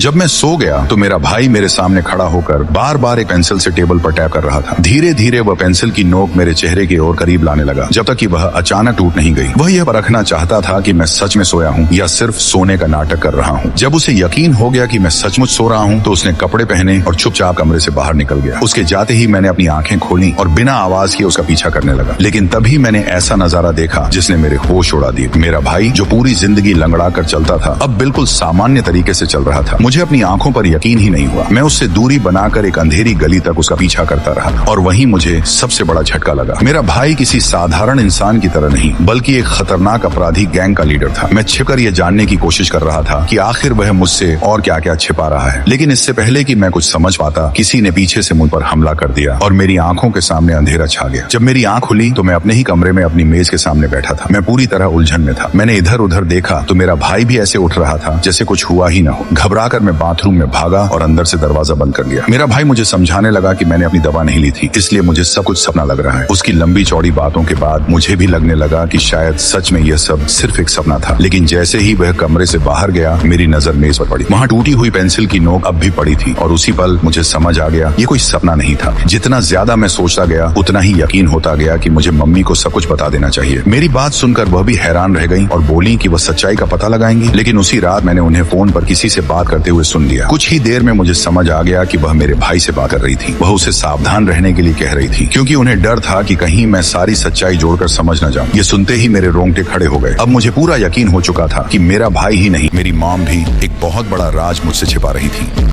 जब मैं सो गया तो मेरा भाई मेरे सामने खड़ा होकर बार बार एक पेंसिल से टेबल पर टैप कर रहा था। धीरे धीरे वह पेंसिल की नोक मेरे चेहरे की ओर करीब लाने लगा, जब तक कि वह अचानक टूट नहीं गई। वह यह परखना चाहता था कि मैं सच में सोया हूँ या सिर्फ सोने का नाटक कर रहा हूँ। जब उसे यकीन हो गया कि मैं सचमुच सो रहा हूँ तो उसने कपड़े पहने और चुपचाप कमरे से बाहर निकल गया। उसके जाते ही मैंने अपनी आंखें खोली और बिना आवाज किए उसका पीछा करने लगा। लेकिन तभी मैंने ऐसा नजारा देखा जिसने मेरे होश उड़ा दिए। मेरा भाई जो पूरी जिंदगी लंगड़ा कर चलता था अब बिल्कुल सामान्य तरीके से चल रहा था। मुझे अपनी आंखों पर यकीन ही नहीं हुआ। मैं उससे दूरी बनाकर एक अंधेरी गली तक उसका पीछा करता रहा और वहीं मुझे सबसे बड़ा झटका लगा। मेरा भाई किसी साधारण इंसान की तरह नहीं बल्कि एक खतरनाक अपराधी गैंग का लीडर था। मैं छिपकर यह जानने की कोशिश कर रहा था कि आखिर वह मुझसे और क्या क्या छिपा रहा है। लेकिन इससे पहले कि मैं कुछ समझ पाता किसी ने पीछे से मुझ पर हमला कर दिया और मेरी आंखों के सामने अंधेरा छा गया। जब मेरी आंख खुली तो मैं अपने ही कमरे में अपनी मेज के सामने बैठा था। मैं पूरी तरह उलझन में था। मैंने इधर उधर देखा तो मेरा भाई भी ऐसे उठ रहा था जैसे कुछ हुआ ही न हो। घबराकर मैं बाथरूम में भागा और अंदर से दरवाजा बंद कर लिया। मेरा भाई मुझे समझाने लगा कि मैंने अपनी दवा नहीं ली थी, इसलिए मुझे सब कुछ सपना लग रहा है। उसकी लंबी चौड़ी बातों के बाद मुझे भी लगने लगा कि शायद सच में यह सब सिर्फ एक सपना था। लेकिन जैसे ही वह कमरे से बाहर गया मेरी नजर मेज पर पड़ी। वहाँ टूटी हुई पेंसिल की नोक अब भी पड़ी थी और उसी पल मुझे समझ आ गया ये कोई सपना नहीं था। जितना ज्यादा मैं सोचता गया उतना ही यकीन होता गया कि मुझे मम्मी को सब कुछ बता देना चाहिए। मेरी बात सुनकर वह भी हैरान रह गई और बोली कि वह सच्चाई का पता लगाएंगी। लेकिन उसी रात मैंने उन्हें फोन पर किसी से बात करते हुए सुन लिया। कुछ ही देर में मुझे समझ आ गया कि वह मेरे भाई से बात कर रही थी। वह उसे सावधान रहने के लिए कह रही थी क्योंकि उन्हें डर था कि कहीं मैं सारी सच्चाई जोड़कर समझ न जाऊं। ये सुनते ही मेरे रोंगटे खड़े हो गए। अब मुझे पूरा यकीन हो चुका था कि मेरा भाई ही नहीं मेरी मॉम भी एक बहुत बड़ा राज मुझसे छिपा रही थी।